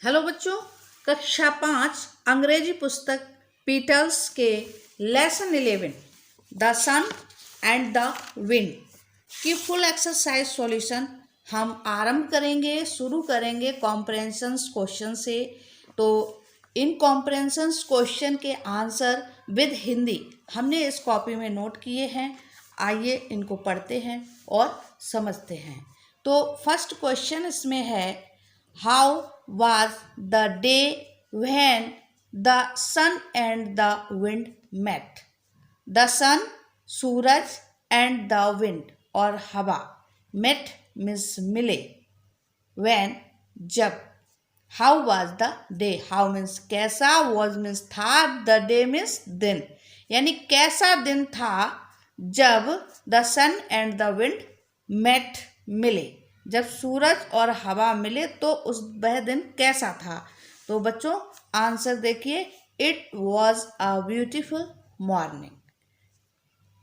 Hello बच्चों, कक्षा 5 अंग्रेजी पुस्तक पीटल्स के lesson 11 the sun and the wind की फुल एक्सरसाइज सॉल्यूशन हम आरंभ करेंगे, शुरू करेंगे कॉम्प्रहेंशंस क्वेश्चन से। तो इन कॉम्प्रहेंशंस क्वेश्चन के आंसर विद हिंदी हमने इस कॉपी में नोट किए हैं। आइए इनको पढ़ते हैं और समझते हैं। तो फर्स्ट क्वेश्चन इसमें है, How was the day when the sun and the wind met? The sun, Suraj and the wind और हवा met means मिले। When जब। How was the day? How means कैसा, was means था, the day means दिन, यानी कैसा दिन था जब the sun and the wind met मिले। जब सूरज और हवा मिले तो उस वह दिन कैसा था। तो बच्चों आंसर देखिए, it was a beautiful morning.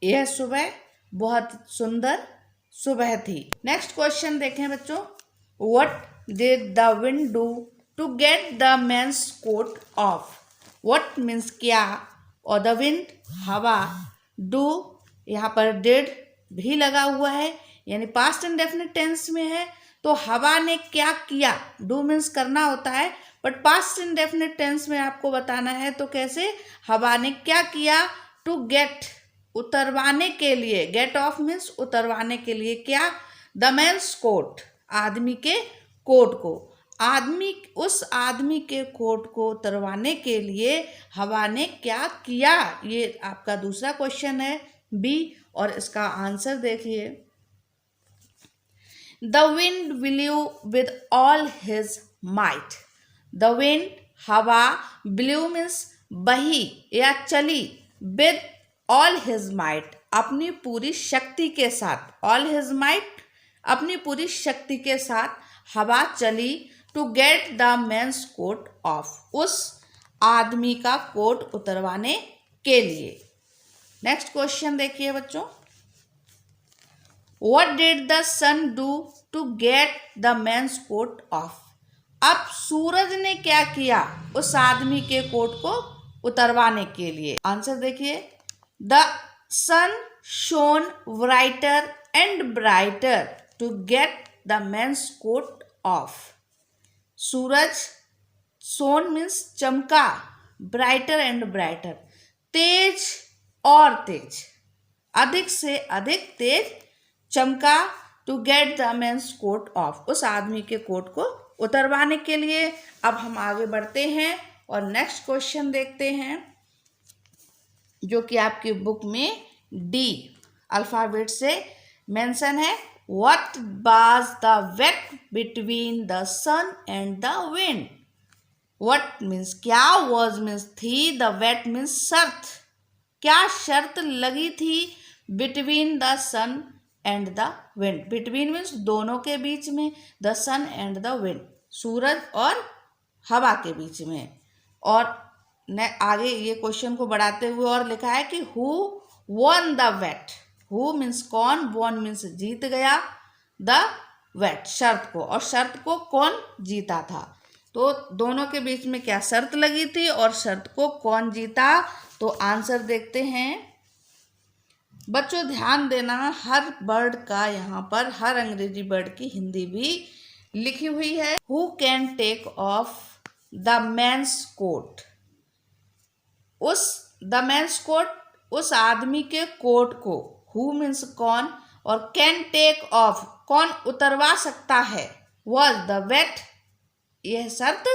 यह सुबह बहुत सुंदर सुबह थी। नेक्स्ट क्वेश्चन देखें बच्चों, what did the wind do to get the man's coat off. What means क्या, और द विंड हवा, डू यहाँ पर डिड भी लगा हुआ है, यानी पास्ट इंडेफिनिट टेंस में है। तो हवा ने क्या किया, डू मीन्स करना होता है, बट पास्ट इंडेफिनिट टेंस में आपको बताना है। तो कैसे, हवा ने क्या किया, टू गेट उतरवाने के लिए, गेट ऑफ मीन्स उतरवाने के लिए, क्या, द मैन्स कोट आदमी के कोट को, उस आदमी के कोट को उतरवाने के लिए हवा ने क्या किया। ये आपका दूसरा क्वेश्चन है बी, और इसका आंसर देखिए, The wind blew with all his might. The wind हवा, blew means बही या चली, with all his might अपनी पूरी शक्ति के साथ, all his might अपनी पूरी शक्ति के साथ हवा चली, to get the man's coat off उस आदमी का कोट उतरवाने के लिए। नेक्स्ट क्वेश्चन देखिए बच्चों, What did the sun do to get the man's coat off? अब सूरज ने क्या किया उस आदमी के कोट को उतरवाने के लिए। आंसर देखिए, The sun shone brighter and brighter to get the man's coat off. Suraj, shone means चमका, brighter and brighter तेज और तेज, अधिक से अधिक तेज चमका, to get the man's coat off उस आदमी के कोट को उतरवाने के लिए। अब हम आगे बढ़ते हैं और नेक्स्ट क्वेश्चन देखते हैं, जो कि आपकी बुक में डी अल्फाबेट से मेंशन है। What was the wait between the sun and the wind. What means क्या, वाज मीन्स थी, द वेट मीन्स शर्त, क्या शर्त लगी थी, between the sun and the wind, between means दोनों के बीच में, the sun and the wind सूरज और हवा के बीच में। और आगे ये क्वेश्चन को बढ़ाते हुए और लिखा है कि who won the bet, who means कौन, वॉन मीन्स जीत गया, द वेट शर्त को, और शर्त को कौन जीता था। तो दोनों के बीच में क्या शर्त लगी थी और शर्त को कौन जीता। तो आंसर देखते हैं बच्चों, ध्यान देना, हर वर्ड का यहाँ पर, हर अंग्रेजी वर्ड की हिंदी भी लिखी हुई है। Who can take off the man's coat, उस द मैन्स कोट उस आदमी के कोट को, हु मीन्स कौन, और कैन टेक ऑफ कौन उतरवा सकता है, वॉज द वेट यह शर्त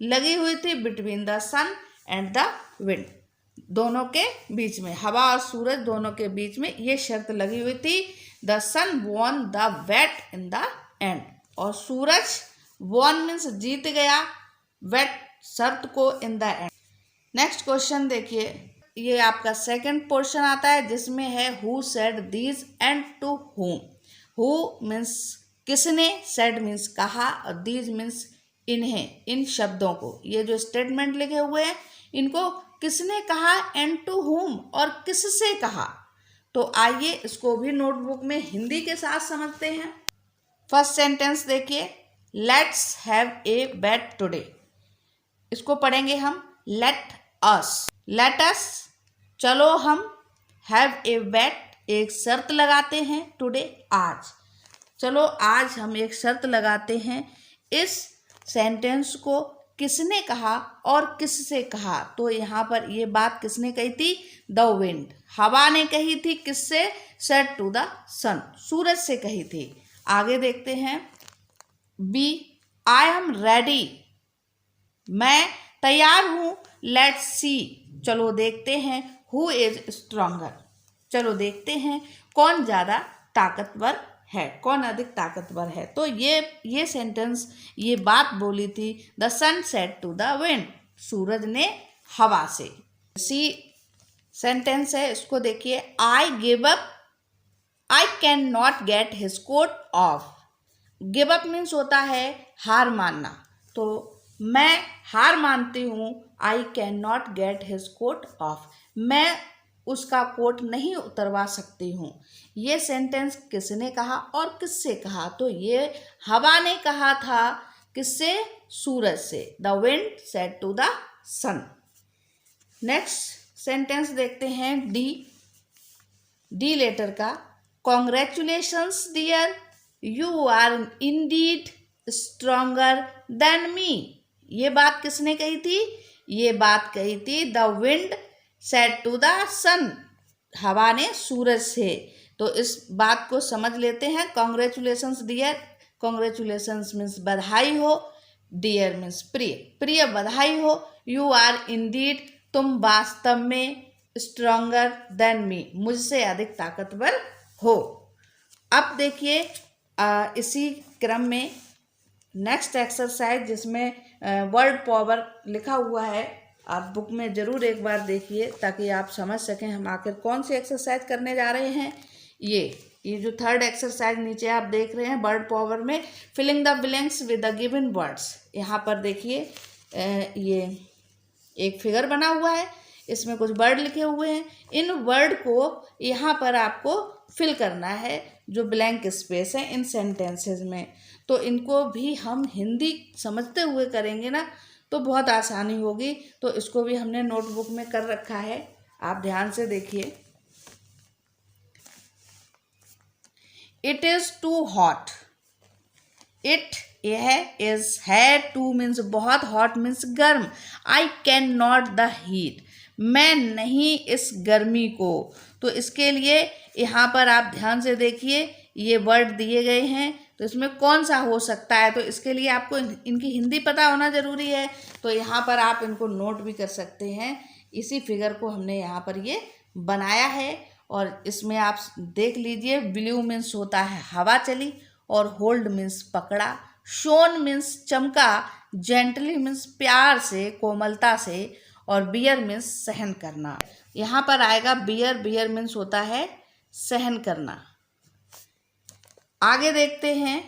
लगी हुई थी, between the sun and the wind दोनों के बीच में, हवा और सूरज दोनों के बीच में ये शर्त लगी हुई थी। The sun won the bet in the end, और सूरज वॉन मीन्स जीत गया, वेट शर्त को, in the end. Next question देखिए, ये आपका सेकंड पोर्शन आता है जिसमें है who said these and to whom। Who means किसने, सेड मीन्स कहा, और दीज मीन्स इन्हें, इन शब्दों को, ये जो स्टेटमेंट लिखे हुए हैं इनको किसने कहा, एंड टू whom और किससे कहा। तो आइए इसको भी नोटबुक में हिंदी के साथ समझते हैं। फर्स्ट सेंटेंस देखिए, let's have a bet today. इसको पढ़ेंगे हम लेट अस, चलो हम, हैव ए बेट, एक शर्त लगाते हैं, टुडे, आज, चलो आज हम एक शर्त लगाते हैं। इस सेंटेंस को किसने कहा और किससे कहा? तो यहाँ पर ये बात किसने कही थी? द विंड, हवा ने कही थी। किससे? सेड टू द सन, सूरज से कही थी। आगे देखते हैं बी, आई एम रेडी, मैं तैयार हूं। लेट्स सी, चलो देखते हैं। हु इज स्ट्रॉन्गर, चलो देखते हैं कौन ज़्यादा ताकतवर है, कौन अधिक ताकतवर है। तो ये सेंटेंस, ये बात बोली थी the sun said to the wind, सूरज ने हवा से। सी सेंटेंस है, इसको देखिए। I give up, I can not get his coat off. Give up means होता है हार मानना, तो मैं हार मानती हूँ। I can not get his coat off, मैं उसका कोट नहीं उतरवा सकती हूँ। ये सेंटेंस किसने कहा और किससे कहा? तो ये हवा ने कहा था। किससे? सूरज से। The wind said to the sun. Next sentence देखते हैं डी लेटर का। Congratulations dear, you are indeed stronger than me. ये बात किसने कही थी? ये बात कही थी the wind said to the sun, हवा ने सूरज से। तो इस बात को समझ लेते हैं। कॉन्ग्रेचुलेशंस डियर, कॉन्ग्रेचुलेशंस मीन्स बधाई हो, डियर मीन्स प्रिय, प्रिय बधाई हो। यू आर इंडीड, तुम वास्तव में, स्ट्रॉन्गर देन मी, मुझसे अधिक ताकतवर हो। अब देखिए इसी क्रम में नेक्स्ट एक्सरसाइज, जिसमें वर्ड पावर लिखा हुआ है, आप बुक में ज़रूर एक बार देखिए ताकि आप समझ सकें हम आखिर कौन सी एक्सरसाइज करने जा रहे हैं। ये जो थर्ड एक्सरसाइज नीचे आप देख रहे हैं वर्ड पावर में, filling the blanks with the given words. यहाँ पर देखिए ये एक फिगर बना हुआ है, इसमें कुछ वर्ड लिखे हुए हैं। इन वर्ड को यहाँ पर आपको फिल करना है, जो ब्लैंक स्पेस है इन सेंटेंसेस में। तो इनको भी हम हिंदी समझते हुए करेंगे ना, तो बहुत आसानी होगी। तो इसको भी हमने नोटबुक में कर रखा है, आप ध्यान से देखिए। It is too hot, it यह इज है, टू मीन्स बहुत, हॉट मीन्स गर्म। I can not the heat, मैं नहीं इस गर्मी को। तो इसके लिए यहाँ पर आप ध्यान से देखिए, ये वर्ड दिए गए हैं, तो इसमें कौन सा हो सकता है। तो इसके लिए आपको इनकी हिंदी पता होना ज़रूरी है। तो यहाँ पर आप इनको नोट भी कर सकते हैं। इसी फिगर को हमने यहाँ पर ये बनाया है, और इसमें आप देख लीजिए। ब्लू मीन्स होता है हवा चली, और होल्ड मीन्स पकड़ा, शोन मीन्स चमका, जेंटली मीन्स प्यार से, कोमलता से, और बियर मीन्स सहन करना। यहाँ पर आएगा बियर मीन्स होता है सहन करना। आगे देखते हैं,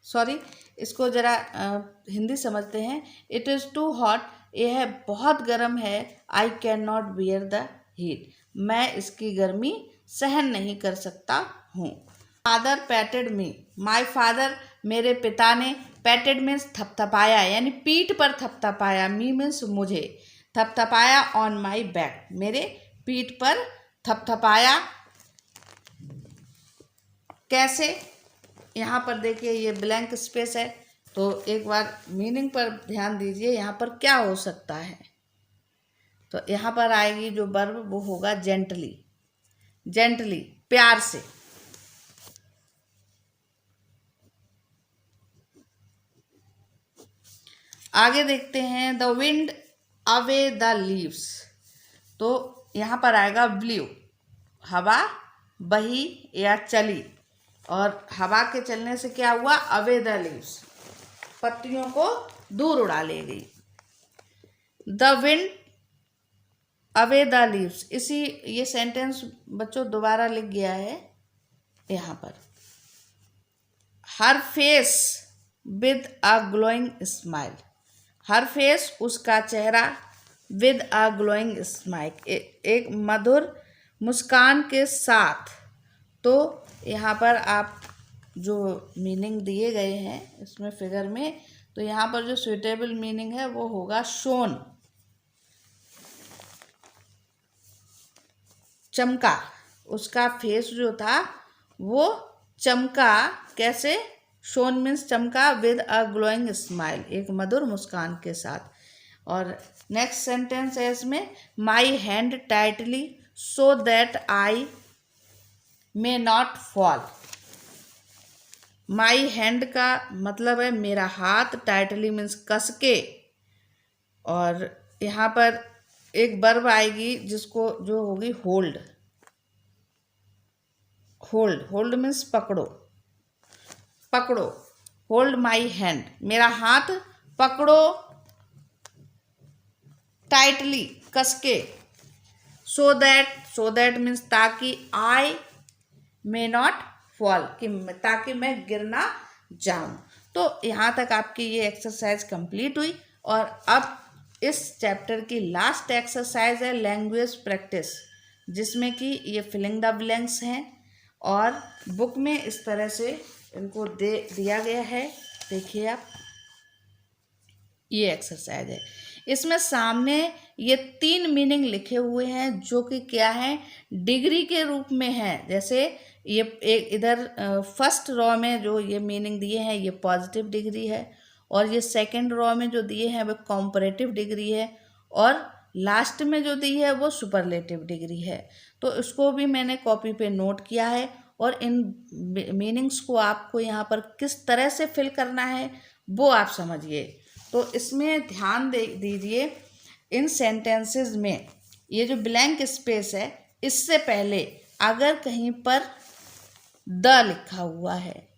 सॉरी इसको ज़रा हिंदी समझते हैं। इट इज़ टू हॉट, यह बहुत गर्म है। आई can not bear the heat, मैं इसकी गर्मी सहन नहीं कर सकता हूँ। फादर पैटेड मी, माई फादर मेरे पिता ने, पैटेड मीन्स थपथपाया, यानी पीठ पर थपथपाया, मी मीन्स मुझे, थपथपाया ऑन माई बैक, मेरे पीठ पर थपथपाया। कैसे? यहाँ पर देखिए ये ब्लैंक स्पेस है, तो एक बार मीनिंग पर ध्यान दीजिए, यहाँ पर क्या हो सकता है। तो यहाँ पर आएगी जो वर्ब, वो होगा जेंटली, जेंटली प्यार से। आगे देखते हैं the wind away the leaves, तो यहाँ पर आएगा ब्लू, हवा बही या चली, और हवा के चलने से क्या हुआ? अवे द लीव्स, पत्तियों को दूर उड़ा ले गई। The wind away the leaves, इसी ये सेंटेंस बच्चों दोबारा लिख गया है यहाँ पर। Her face with a glowing smile, her face उसका चेहरा, विद अ ग्लोइंग स्माइल एक मधुर मुस्कान के साथ। तो यहाँ पर आप जो मीनिंग दिए गए हैं इसमें फिगर में, तो यहाँ पर जो सुइटेबल मीनिंग है वो होगा शोन, चमका, उसका फेस जो था वो चमका। कैसे? शोन मीन्स चमका विद अ ग्लोइंग स्माइल, एक मधुर मुस्कान के साथ। और नेक्स्ट सेंटेंस है इसमें, my hand tightly so that I may not fall. My hand का मतलब है मेरा हाथ, टाइटली मीन्स कस के, और यहाँ पर एक वर्ब आएगी जिसको जो होगी होल्ड। होल्ड, होल्ड मीन्स पकड़ो, पकड़ो। होल्ड माई हैंड, मेरा हाथ पकड़ो, टाइटली कस के। सो दैट मीन्स ताकि, आई मे नॉट फॉल, कि ताकि मैं गिर ना जाऊं। तो यहाँ तक आपकी ये एक्सरसाइज कंप्लीट हुई। और अब इस चैप्टर की लास्ट एक्सरसाइज है लैंग्वेज प्रैक्टिस, जिसमें कि ये फिलिंग द ब्लैंक्स हैं और बुक में इस तरह से इनको दिया गया है। देखिए आप, ये एक्सरसाइज है। इसमें सामने ये 3 मीनिंग लिखे हुए हैं जो कि क्या है, डिग्री के रूप में है। जैसे ये एक इधर फर्स्ट रॉ में जो ये मीनिंग दिए हैं ये पॉजिटिव डिग्री है, और ये सेकंड रॉ में जो दिए हैं वो कॉम्परेटिव डिग्री है, और लास्ट में जो दी है वो सुपरलेटिव डिग्री है। तो इसको भी मैंने कॉपी पे नोट किया है, और इन मीनिंग्स को आपको यहाँ पर किस तरह से फिल करना है वो आप समझिए। तो इसमें ध्यान दीजिए, इन सेंटेंसेस में ये जो ब्लैंक स्पेस है, इससे पहले अगर कहीं पर द लिखा हुआ है,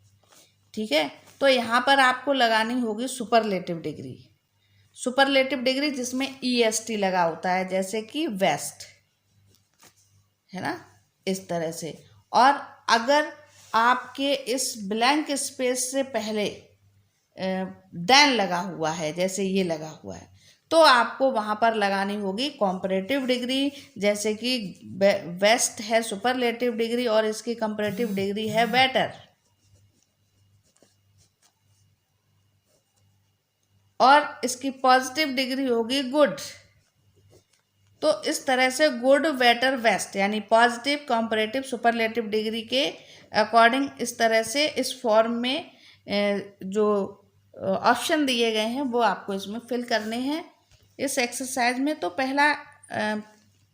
ठीक है, तो यहाँ पर आपको लगानी होगी सुपरलेटिव डिग्री। सुपरलेटिव डिग्री जिसमें EST लगा होता है, जैसे कि वेस्ट, है ना, इस तरह से। और अगर आपके इस ब्लैंक स्पेस से पहले देन लगा हुआ है, जैसे ये लगा हुआ है, तो आपको वहाँ पर लगानी होगी कॉम्परेटिव डिग्री। जैसे कि वेस्ट है सुपरलेटिव डिग्री और इसकी कंपैरेटिव डिग्री है बेटर, और इसकी पॉजिटिव डिग्री होगी गुड। तो इस तरह से गुड, बेटर, बेस्ट, यानी पॉजिटिव, कंपैरेटिव, सुपरलेटिव डिग्री के अकॉर्डिंग इस तरह से इस फॉर्म में जो ऑप्शन दिए गए हैं वो आपको इसमें फिल करने हैं इस एक्सरसाइज में। तो पहला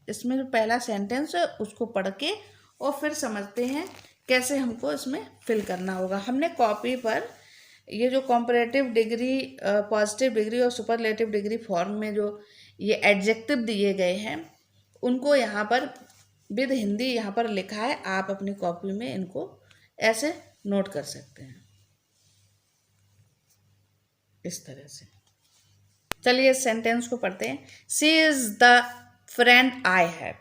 इसमें जो पहला सेंटेंस है उसको पढ़ के और फिर समझते हैं कैसे हमको इसमें फिल करना होगा। हमने कॉपी पर ये जो कॉम्परेटिव डिग्री, पॉजिटिव डिग्री और सुपरलेटिव डिग्री फॉर्म में जो ये एडजेक्टिव दिए गए हैं उनको यहाँ पर विद हिंदी यहाँ पर लिखा है। आप अपनी कॉपी में इनको ऐसे नोट कर सकते हैं इस तरह से। चलिए इस सेंटेंस को पढ़ते हैं। She is the friend I have.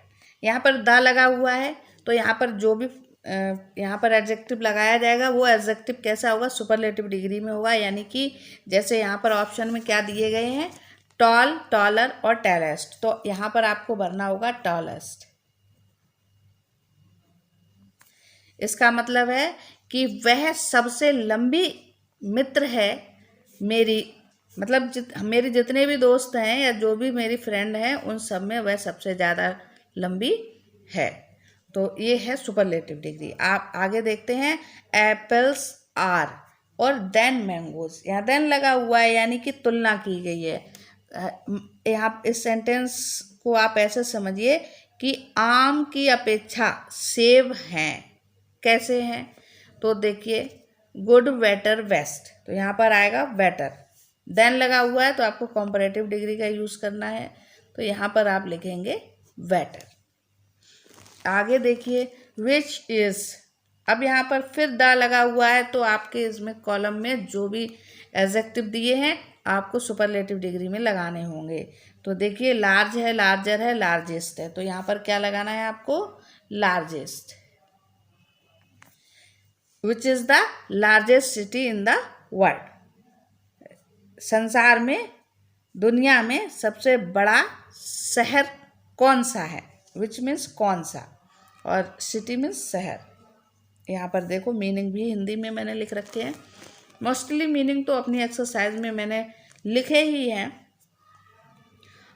यहाँ पर द लगा हुआ है, तो यहाँ पर जो भी यहाँ पर एडजेक्टिव लगाया जाएगा वो एडजेक्टिव कैसा होगा, सुपरलेटिव डिग्री में होगा। यानी कि जैसे यहाँ पर ऑप्शन में क्या दिए गए हैं, टॉल, टॉलर और टेलेस्ट, तो यहाँ पर आपको भरना होगा टॉलेस्ट। इसका मतलब है कि वह सबसे लंबी मित्र है मेरी, मतलब मेरी जितने भी दोस्त हैं या जो भी मेरी फ्रेंड हैं उन सब में वह सबसे ज़्यादा लंबी है। तो ये है सुपरलेटिव डिग्री। आप आगे देखते हैं, एप्पल्स आर और देन मैंगोज। यहाँ देन लगा हुआ है यानी कि तुलना की गई है। यहाँ इस सेंटेंस को आप ऐसे समझिए कि आम की अपेक्षा सेब हैं। कैसे हैं, तो देखिए गुड, बेटर, बेस्ट, तो यहाँ पर आएगा बेटर। देन लगा हुआ है तो आपको कंपैरेटिव डिग्री का यूज़ करना है, तो यहाँ पर आप लिखेंगे बेटर। आगे देखिए, विच इज़। अब यहाँ पर फिर द लगा हुआ है, तो आपके इसमें कॉलम में जो भी एडजेक्टिव दिए हैं आपको सुपरलेटिव डिग्री में लगाने होंगे। तो देखिए लार्ज है, लार्जर है, लार्जेस्ट है, तो यहाँ पर क्या लगाना है आपको, largest. Which is the largest city in the world. संसार में, दुनिया में सबसे बड़ा शहर कौन सा है। विच मीन्स कौन सा, और सिटी मीन्स शहर। यहाँ पर देखो मीनिंग भी हिंदी में मैंने लिख रखे हैं। मोस्टली मीनिंग तो अपनी एक्सरसाइज में मैंने लिखे ही हैं।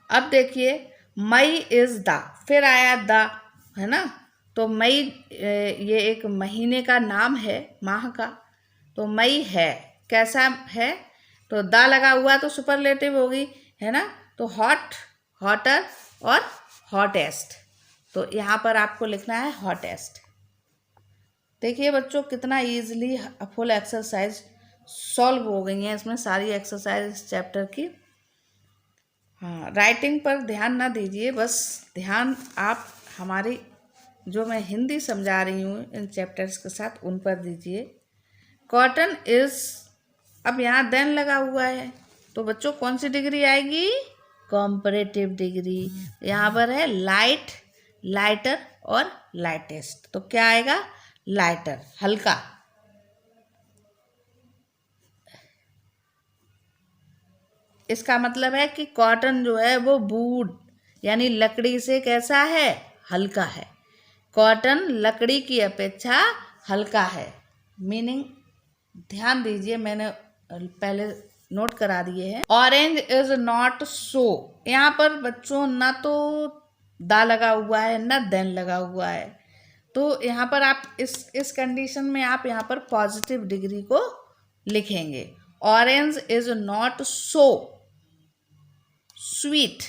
अब देखिए मई इज द, फिर आया द, है ना। तो मई ये एक महीने का नाम है, माह का। तो मई है, कैसा है, तो द लगा हुआ तो सुपरलेटिव होगी, है ना। तो हॉट, हॉटर और हॉटेस्ट। तो यहाँ पर आपको लिखना है हॉटेस्ट। देखिए बच्चों कितना इजीली फुल एक्सरसाइज सॉल्व हो गई हैं इसमें सारी एक्सरसाइज इस चैप्टर की। हाँ, राइटिंग पर ध्यान ना दीजिए, बस ध्यान आप हमारी जो मैं हिंदी समझा रही हूँ इन चैप्टर्स के साथ उन पर दीजिए। कॉटन इज, अब यहाँ देन लगा हुआ है तो बच्चों कौन सी डिग्री आएगी, कॉम्परेटिव डिग्री। यहाँ पर है लाइट, लाइटर और लाइटेस्ट, तो क्या आएगा, लाइटर, हल्का। इसका मतलब है कि कॉटन जो है वो वुड यानी लकड़ी से कैसा है, हल्का है। कॉटन लकड़ी की अपेक्षा हल्का है। मीनिंग ध्यान दीजिए, मैंने पहले नोट करा दिए हैं। ऑरेंज इज नॉट सो, यहाँ पर बच्चों ना तो दा लगा हुआ है ना देन लगा हुआ है, तो यहाँ पर आप इस कंडीशन में आप यहाँ पर पॉजिटिव डिग्री को लिखेंगे। Orange is not so sweet,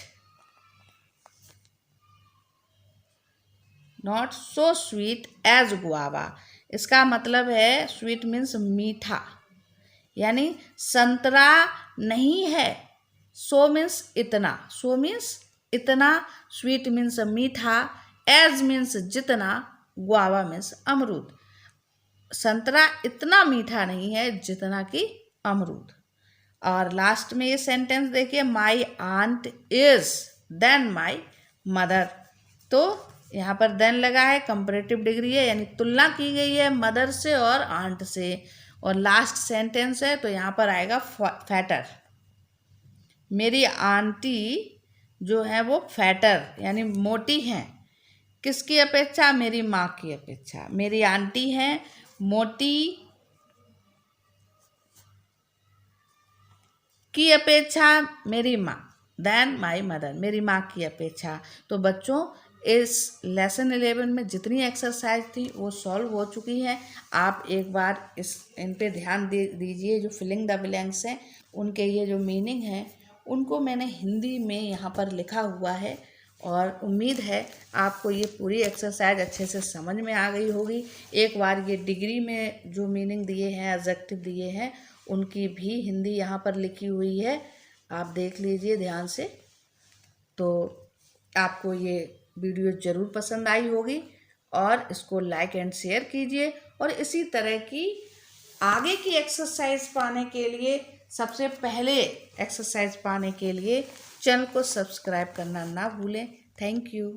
not so sweet as guava. इसका मतलब है स्वीट मीन्स मीठा, यानी संतरा नहीं है। सो मीन्स इतना, सो मीन्स इतना, स्वीट मीन्स मीठा, एज मीन्स जितना, गुआवा मीन्स अमरूद। संतरा इतना मीठा नहीं है जितना कि अमरूद। और लास्ट में ये सेंटेंस देखिए, my aunt is than my mother. तो यहाँ पर देन लगा है, कंपैरेटिव डिग्री है, यानी तुलना की गई है मदर से और आंट से। और लास्ट सेंटेंस है तो यहाँ पर आएगा फैटर। मेरी आंटी जो है वो फैटर यानी मोटी हैं, किसकी अपेक्षा, मेरी माँ की अपेक्षा। मेरी आंटी हैं मोटी की अपेक्षा मेरी माँ, देन माई मदर, मेरी माँ की अपेक्षा। तो बच्चों इस लेसन 11 में जितनी एक्सरसाइज थी वो सॉल्व हो चुकी है। आप एक बार इन पे ध्यान दीजिए। जो फिलिंग द ब्लैंक्स हैं उनके ये जो मीनिंग है उनको मैंने हिंदी में यहाँ पर लिखा हुआ है, और उम्मीद है आपको ये पूरी एक्सरसाइज अच्छे से समझ में आ गई होगी। एक बार ये डिग्री में जो मीनिंग दिए हैं, एडजेक्टिव दिए हैं, उनकी भी हिंदी यहाँ पर लिखी हुई है, आप देख लीजिए ध्यान से। तो आपको ये वीडियो ज़रूर पसंद आई होगी, और इसको लाइक एंड शेयर कीजिए। और इसी तरह की आगे की एक्सरसाइज पाने के लिए, सबसे पहले एक्सरसाइज पाने के लिए चैनल को सब्सक्राइब करना ना भूलें। Thank you.